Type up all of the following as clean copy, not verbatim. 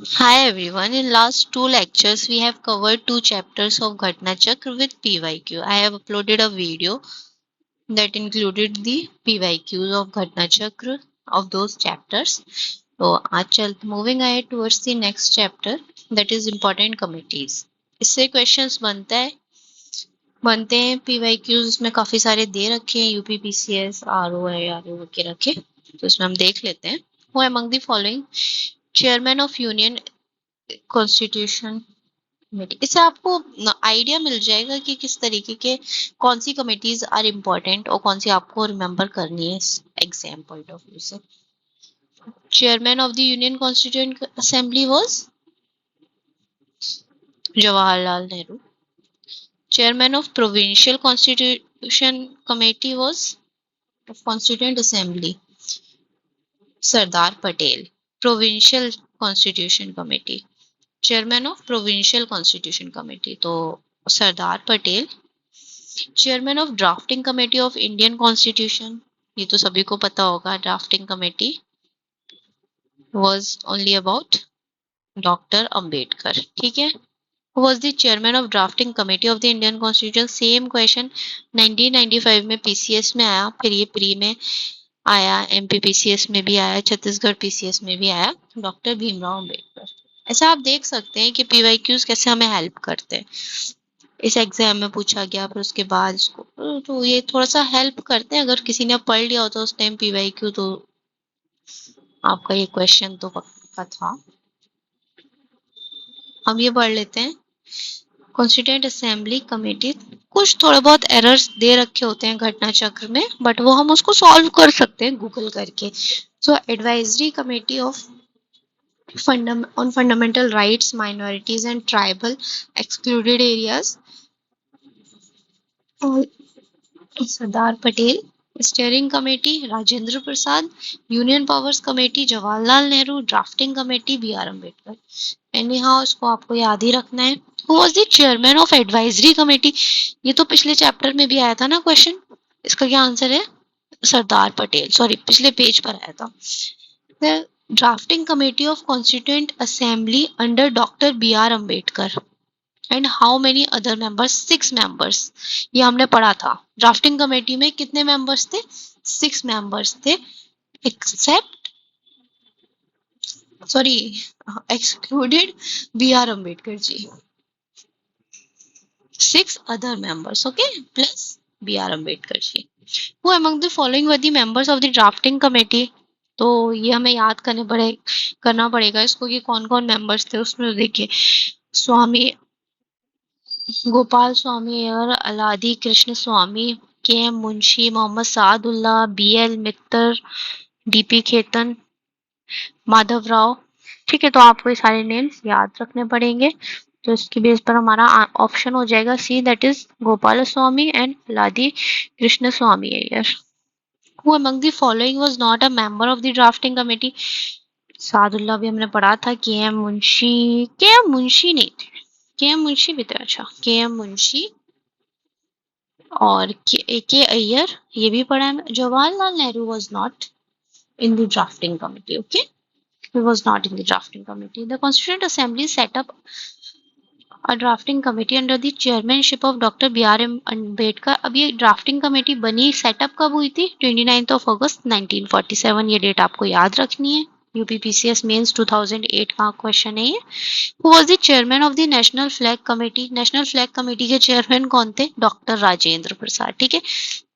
Hi everyone. In last two lectures, we have covered two chapters of Ghatna Chakra with PYQ. I have uploaded a video that included the PYQs of Ghatna Chakra of those chapters. So, moving ahead towards the next chapter, that is important committees. इससे questions बनते हैं PYQs इसमें काफी सारे दे रखे हैं UPPCS, RO है, RO के रखे, तो इसमें हम देख लेते हैं. Who among the following chairman of union constitution committee. इससे आपको आइडिया मिल जाएगा कि किस तरीके के कौन सी कमिटीज आर इम्पोर्टेंट और कौन सी आपको रिमेम्बर करनी है एग्जाम पॉइंट ऑफ व्यू से. Chairman of the union constituent assembly was Jawaharlal Nehru. Chairman of provincial constitution committee was constituent assembly Sardar Patel. Provincial constitution committee, chairman of provincial constitution committee तो Sardar Patel. Chairman of drafting committee of Indian constitution, ये तो सभी को पता होगा. Drafting committee was only about doctor Ambedkar. ठीक है. Who was the chairman of drafting committee of the Indian Constitution? Same question 1995 में पीसीएस में आया, फिर ये प्री में आया, एमपी पीसीएस में भी आया, छत्तीसगढ़ पीसीएस में भी आया. डॉक्टर भीमराव अंबेडकर. ऐसा आप देख सकते हैं कि पीवाईक्यूज कैसे हमें हेल्प करते हैं. इस एग्जाम में पूछा गया, फिर उसके बाद इसको, तो ये थोड़ा सा हेल्प करते हैं. अगर किसी ने पढ़ लिया होता उस टाइम पीवाईक्यू, तो आपका ये क्वेश्चन तो पक्का था. हम ये पढ़ लेते हैं. कॉन्स्टिट्यूएंट असेंबली कमेटी, कुछ थोड़े बहुत एरर्स दे रखे होते हैं घटना चक्र में, बट वो हम उसको सॉल्व कर सकते हैं गूगल करके. So advisory committee of on fundamental rights, minorities and tribal excluded areas, Sardar Patel. Steering committee Rajendra Prasad. Union powers committee Jawaharlal Nehru. Drafting committee B R Ambedkar. Anyhow इसको आपको याद ही रखना है. Who was the chairman of advisory committee? ये तो पिछले चैप्टर में भी आया था ना क्वेश्चन. इसका क्या आंसर है? सरदार पटेल. सॉरी, पिछले पेज पर आया था. The drafting committee of constituent assembly under Dr. B.R. Ambedkar. And how many other members? 6 members. ये हमने पढ़ा था. ड्राफ्टिंग कमेटी में कितने मेंबर्स थे? 6 मेंबर्स थे, except excluded B.R. Ambedkar ji. 6 other members, okay, plus B.R. Ambedkar ji. Who among the following were the members of the drafting committee? तो ये हमें याद करना पड़ेगा इसको कि कौन कौन मेंबर्स थे उसमें. देखिए, स्वामी Gopal Swami Iyer, अलादी Krishnaswami, K M Munshi, Mohammad Saadulla, B L Mitter, DP Khaitan, Madhav Rao. ठीक है, तो आपको ये सारे नेम्स याद रखने पड़ेंगे. तो इसकी बेस पर हमारा ऑप्शन हो जाएगा C, that is Gopalaswami and Alladi Krishnaswami Ayyar. Who among the following was not a member of the drafting committee? Saadulla भी हमने पढ़ा था. के एम मुंशी नहीं थे. के एम मुंशी भी थे. अच्छा, के एम मुंशी और के अय्यर, ये भी पढ़ा है. Jawaharlal Nehru was not in the drafting committee. Okay, he was not in the drafting committee. The Constituent Assembly set up a drafting committee under the chairmanship of Dr. B.R. Ambedkar. अब ये ड्राफ्टिंग कमेटी बनी, setup कब हुई थी? 29 अगस्त 1947. ये date आपको याद रखनी है. यूपीपीसीएस मेंस 2008 का क्वेश्चन है ये. Who was the chairman of the National Flag Committee? National flag committee के चेयरमैन कौन थे? डॉक्टर राजेंद्र प्रसाद. ठीक है,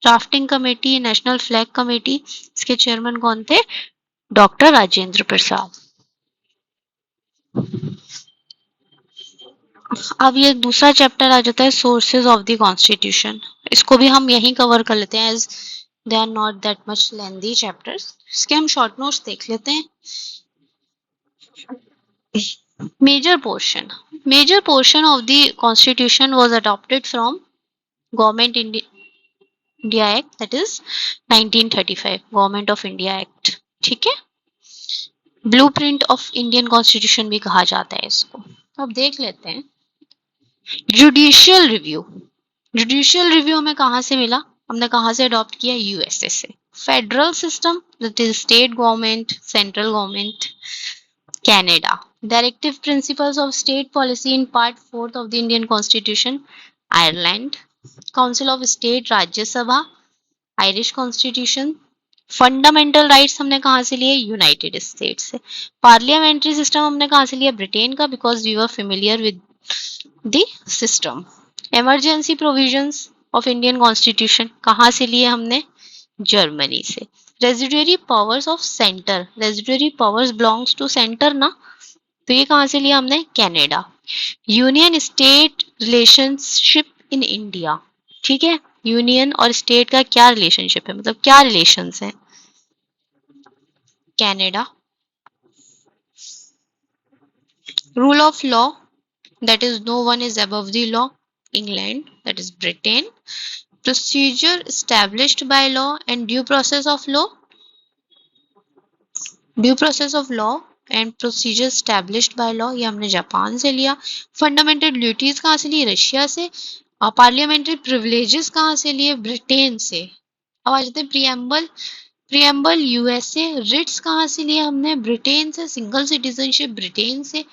drafting committee, national flag committee, इसके चेयरमैन कौन थे? डॉक्टर राजेंद्र प्रसाद. अब ये दूसरा चैप्टर आ जाता है सोर्सेज ऑफ द कॉन्स्टिट्यूशन. इसको भी हम यहीं कवर कर लेते हैं as they are not that much lengthy chapters. इसके हम शॉर्ट नोट्स देख लेते हैं. Major portion of the constitution was adopted from government India act, that is 1935, government of India act. ठीक है, ब्लूप्रिंट ऑफ इंडियन कॉन्स्टिट्यूशन भी कहा जाता है इसको. अब देख लेते हैं. जुडिशियल रिव्यू हमें कहाँ से मिला? हमने कहाँ से अडॉप्ट किया? यूएसए से. Federal system, that is state government, central government, Canada. Directive principles of state policy in part 4 of the Indian constitution, Ireland, council of state, Rajya Sabha, Irish constitution. Fundamental rights हमने कहाँ से लिए? यूनाइटेड स्टेट्स से। Parliamentary system हमने कहाँ से लिया? Britain का, because we were familiar with the system. Emergency provisions of Indian constitution कहाँ से लिए हमने? जर्मनी से। Residuary powers of centre, residuary powers belongs to centre ना, तो ये कहाँ से लिया हमने? Canada. Union state relationship in India, ठीक है, यूनियन और स्टेट का क्या रिलेशनशिप है, मतलब क्या रिलेशंस है? Canada. Rule of law, that is no one is above the law, England, that is Britain. Procedure established by law and due process of law, due process of law and procedure established by law, ये हमने Japan से लिया। Fundamental duties कहाँ से ली? Russia से। और parliamentary privileges कहाँ से लिए? ब्रिटेन से। अब आ जाते हैं प्रियम्बल, प्रियम्बल यूएसए। रिट्स कहाँ से लिए हमने? ब्रिटेन से। सिंगल सिटीजनशिप ब्रिटेन से।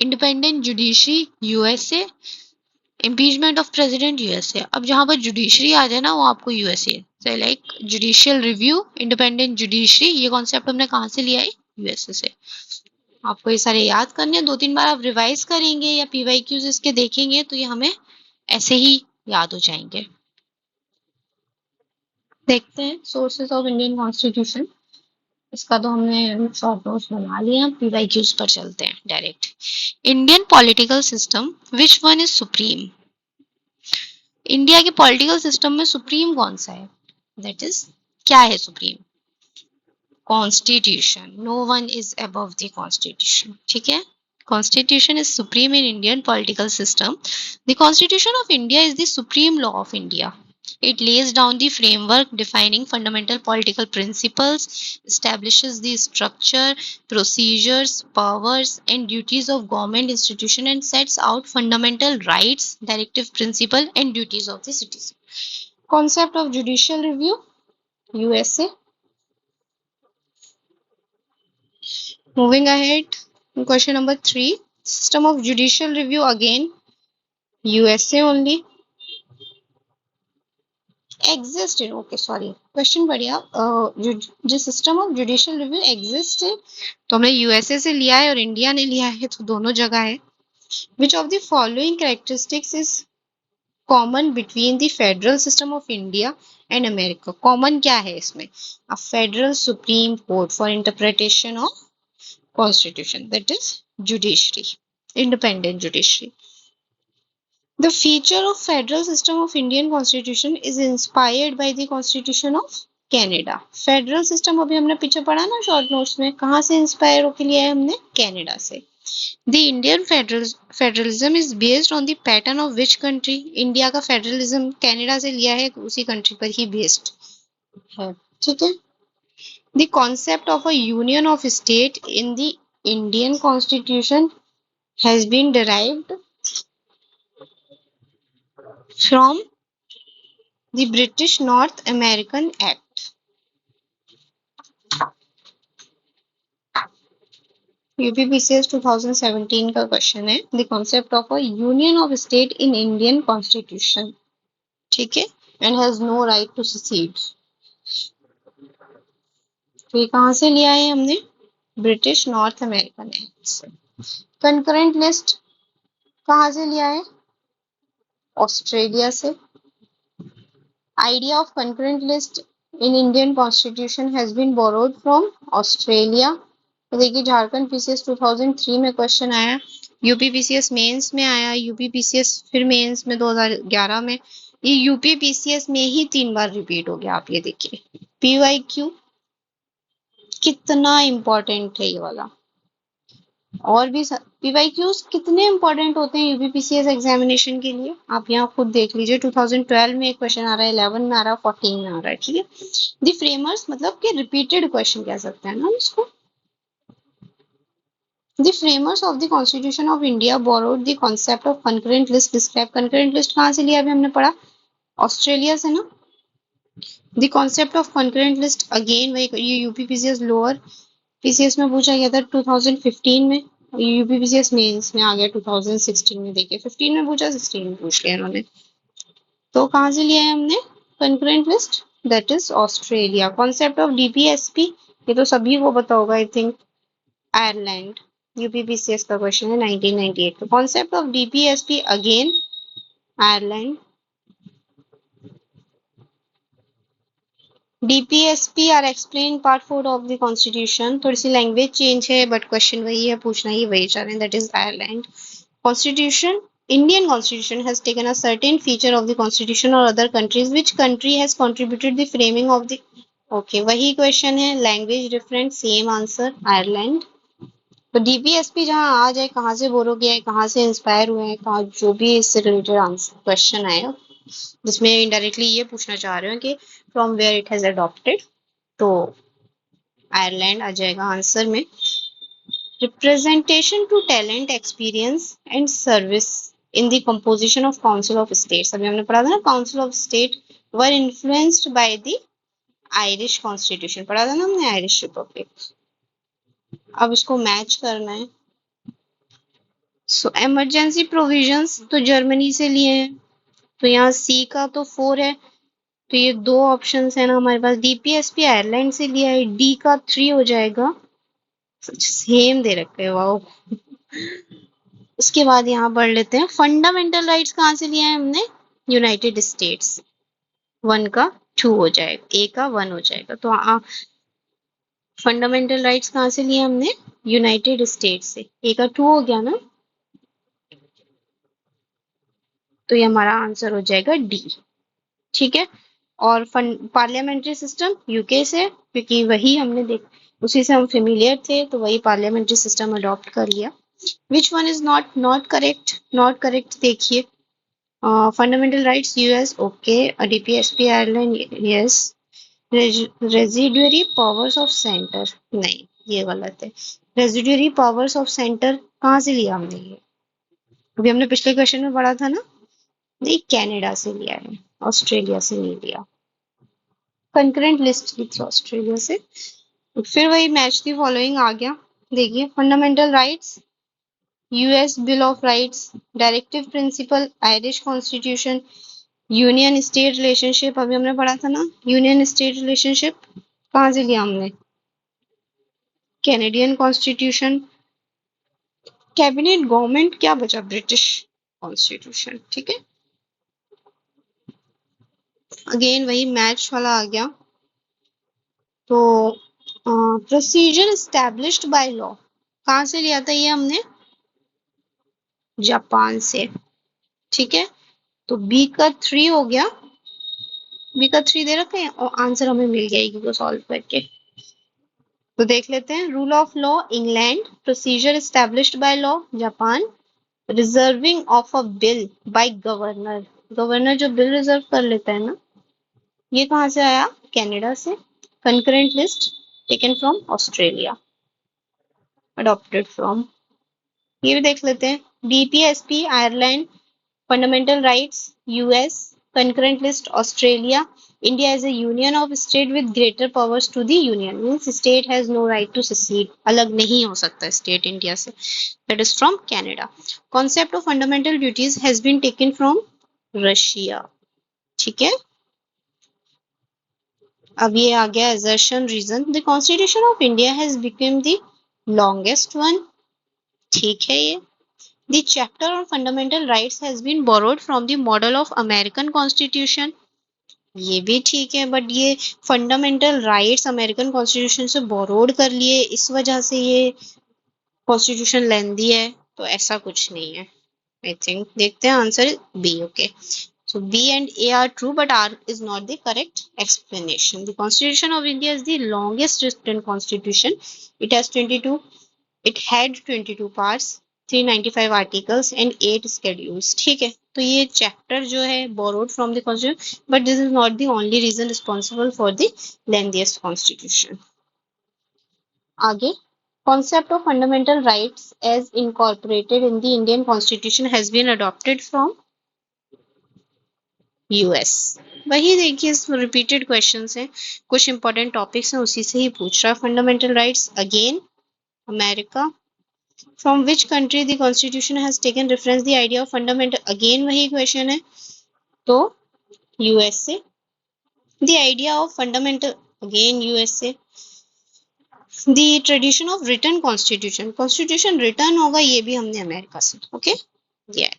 Independent judiciary USA. Impeachment of president USA. अब जहां पर जुडिशरी आ जाए ना, वो आपको यूएसए से, like judicial review, independent judiciary, ये कॉन्सेप्ट हमने कहाँ से लिया है? यूएसए से। आपको ये सारे याद करने हैं, 2-3 बार आप रिवाइज करेंगे या पीवाईक्यूज इसके देखेंगे तो ये हमें ऐसे ही याद हो जाएंगे। देखते हैं सोर्सेस ऑफ इंडियन कॉन्स्टिट्यूशन, इसका तो हमने शॉर्ट नोट्स बना लिया, पीवाईक्यूज पर चलते हैं direct. Indian political system, which one is supreme? India के पॉलिटिकल सिस्टम में सुप्रीम कौन सा है? दैट इज, क्या है supreme? Constitution. No one is above the constitution, ठीक है। Constitution is supreme in Indian political system. The Constitution of India is the supreme law of India. It lays down the framework defining fundamental political principles, establishes the structure, procedures, powers, and duties of government institution, and sets out fundamental rights, directive principle, and duties of the citizen. Concept of judicial review, USA. Moving ahead, question number 3. System of judicial review, again USA only. Existed, okay, sorry, question बढ़िया। जो system of judicial review exist है तो हमने USA से लिया है और India ने लिया है, तो दोनों जगह है। Which of the following characteristics is common between the federal system of India and America? Common क्या है इसमें? A federal supreme court for interpretation of constitution, that is judiciary, independent judiciary. The feature of federal system of Indian constitution is inspired by the constitution of Canada. Federal system अभी हमने पीछे पढ़ा ना short notes में, कहाँ से inspire होके लिया है हमने? कनाडा से। The Indian federalism is based on the pattern of which country? India का फेडरलिज्म कनाडा से लिया है, उसी कंट्री पर ही बेस्ड है, ठीक है। The concept of a union of state in the Indian constitution has been derived from the British North American Act. UPPCS 2017 का क्वेश्चन है, the concept of a union of state in Indian constitution, ठीक है, and has no right to secede. तो ये कहाँ से लिया है हमने? ब्रिटिश नॉर्थ अमेरिकन एक्ट से। कंकरेंट लिस्ट कहाँ से लिया है? ऑस्ट्रेलिया से। Idea of concurrent list in Indian Constitution has been borrowed from Australia. तो देखिए झारखंड पीसीएस 2003 में क्वेश्चन आया, यूपी पीसीएस मेंस में आया, यूपी पीसीएस फिर मेंस में 2011 में, ये यूपी पीसीएस में ही 3 बार रिपीट हो गया। आप ये देखिए पीवाईक्यू कितना इंपॉर्टेंट है ये वाला। और भी पीवाईक्यूज कितने इंपॉर्टेंट होते हैं यूपीपीसीएस एग्जामिनेशन के लिए, आप यहाँ खुद देख लीजिए। 2012 में एक क्वेश्चन आ रहा है, 11 में आ रहा है, 14 में आ रहा है, ठीक है। द फ्रेमर्स मतलब कि रिपीटेड क्वेश्चन कह सकते हैं ना इसको। The framers of the constitution of India borrowed the concept of concurrent list describe. Concurrent list कहाँ से लिया अभी हमने पढ़ा? ऑस्ट्रेलिया से ना। The concept of concurrent list again वही, ये यूपीपीसीएस लोअर पीसीएस में पूछा गया था 2015 में। यूपीपीसीएस मेंस में आ गया 2016 में, देखिए 15 में पूछा, 16 में पूछ लिया इन्होंने। तो कहाँ से लिया है हमने concurrent list, that is Australia. Concept of DPSP, ये तो सभी को पता होगा आई थिंक, आयरलैंड। यूपीपीसीएस का क्वेश्चन है 1998 का। Concept of DPSP again Ireland. DPSP are explain part 4 of the constitution. थोड़ी सी लैंग्वेज चेंज है बट क्वेश्चन वही है, पूछना ही वही चाह रहे हैं, that is Ireland. Constitution, Indian Constitution has taken a certain feature of the Constitution or other countries. Which country has contributed the framing of the? Okay, वही क्वेश्चन है, language different, same answer, Ireland. तो DPSP जहाँ आ जाए, कहाँ से बोरो गया है, कहाँ से इंस्पायर हुए हैं, कहाँ जो भी इससे रिलेटेड आंसर क्वेश्चन आएगा, जिसमें इनडायरेक्टली ये पूछना चाह रहे हो कि from where it has adopted, तो आयरलैंड आ जाएगा आंसर में। Representation to talent, experience and service in the composition of Council of States. अभी हमने पढ़ा था ना, Council of State were influenced by the Irish Constitution, पढ़ा था ना हमने, आयरिश रिपब्लिक। अब इसको मैच करना है। सो इमरजेंसी प्रोविजंस तो जर्मनी से लिए हैं, तो यहाँ सी का तो 4 है, तो ये दो ऑप्शंस है ना हमारे पास। डीपीएसपी आयरलैंड से लिया है, डी का 3 हो जाएगा, सेम दे रखे हैं, वाओ। उसके बाद यहाँ पढ़ लेते हैं फंडामेंटल राइट्स कहाँ से लिया है हमने, यूनाइटेड स्टेट्स। 1 का 2 हो जाएगा, ए का 1 हो जाएगा। तो फंडामेंटल राइट्स कहाँ से लिए हमने, यूनाइटेड स्टेट्स से। ए का 2 हो गया ना, तो ये हमारा आंसर हो जाएगा डी। ठीक है। और पार्लियामेंट्री सिस्टम यूके से, क्योंकि वही हमने देख, उसी से हम फेमिलियर थे, तो वही पार्लियामेंट्री सिस्टम अडॉप्ट कर लिया। Which one is not correct, not correct देखिए। Fundamental rights US, okay. DPSP Ireland, yes. Residuary powers of centre, नहीं ये गलत है। रेजिडुअरी पावर्स ऑफ सेंटर कहाँ से लिया हमने, ये अभी हमने पिछले क्वेश्चन में पढ़ा था ना, नहीं कनाडा से लिया है, ऑस्ट्रेलिया से नहीं लिया। कंकरेंट लिस्ट ली थी ऑस्ट्रेलिया से। फिर वही मैच दी फॉलोइंग आ गया, देखिए fundamental rights, US bill of rights, directive principle, Irish constitution, union state relationship, अभी हमने पढ़ा था ना, यूनियन स्टेट रिलेशनशिप कहाँ से लिया हमने, कैनेडियन कॉन्स्टिट्यूशन। कैबिनेट गवर्नमेंट क्या बचा, ब्रिटिश कॉन्स्टिट्यूशन। ठीक है, अगेन वही मैच वाला आ गया। तो प्रोसीजर एस्टैब्लिश्ड बाय लॉ कहाँ से लिया था ये हमने, जापान से। ठीक है, तो बी का 3 हो गया, बी का 3 दे रखे हैं और आंसर हमें मिल जाएगी को सॉल्व करके। तो देख लेते हैं, rule of law England, procedure established by law Japan, reserving of a bill bye governor, governor जो बिल रिजर्व कर लेता है ना, ये कहाँ से आया, कनाडा से। Concurrent list taken from Australia, adopted from. ये भी देख लेते हैं, DPSP Ireland, fundamental rights US, concurrent list Australia, India is a union of state with greater powers to the union, means state has no right to secede, अलग नहीं हो सकता state India से, that is from Canada. Concept of fundamental duties has been taken from Russia. ठीक है, अब ये आ गया assertion reason, the constitution of India has become the longest one. ठीक है, ये the chapter on fundamental rights has been borrowed from the model of American Constitution. ये भी ठीक है, बट ये फंडामेंटल राइट्स अमेरिकन कॉन्स्टिट्यूशन से बोरोड कर लिए, इस वजह से ये कॉन्स्टिट्यूशन लेंदी है, तो ऐसा कुछ नहीं है आई थिंक। देखते हैं answer B. Okay, so B and A are true, but R is not the correct explanation. The Constitution of India is the longest written constitution. It has 22. It had 22 parts, 395 articles and 8 schedules. ठीक है, तो ये chapter जो है borrowed from the constitution, but this is not the only reason responsible for the lengthiest constitution. आगे, concept of fundamental rights as incorporated in the Indian Constitution has been adopted from US. वही देखिए, repeated questions हैं, कुछ important topics हैं, उसी से ही पूछ रहा है। Fundamental rights again America, from which country the constitution has taken reference the idea of fundamental, again वही क्वेश्चन है, तो USA. The idea of fundamental, again USA. The tradition of written constitution, constitution written होगा ये भी हमने America से, okay ये।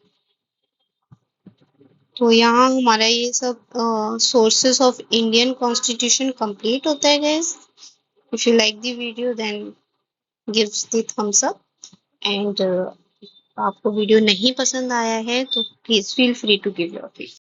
तो यहाँ हमारा ये सब sources of Indian constitution complete होता है guys. If you like the video then gives the thumbs up, and आपको वीडियो नहीं पसंद आया है तो please feel free to give your feedback.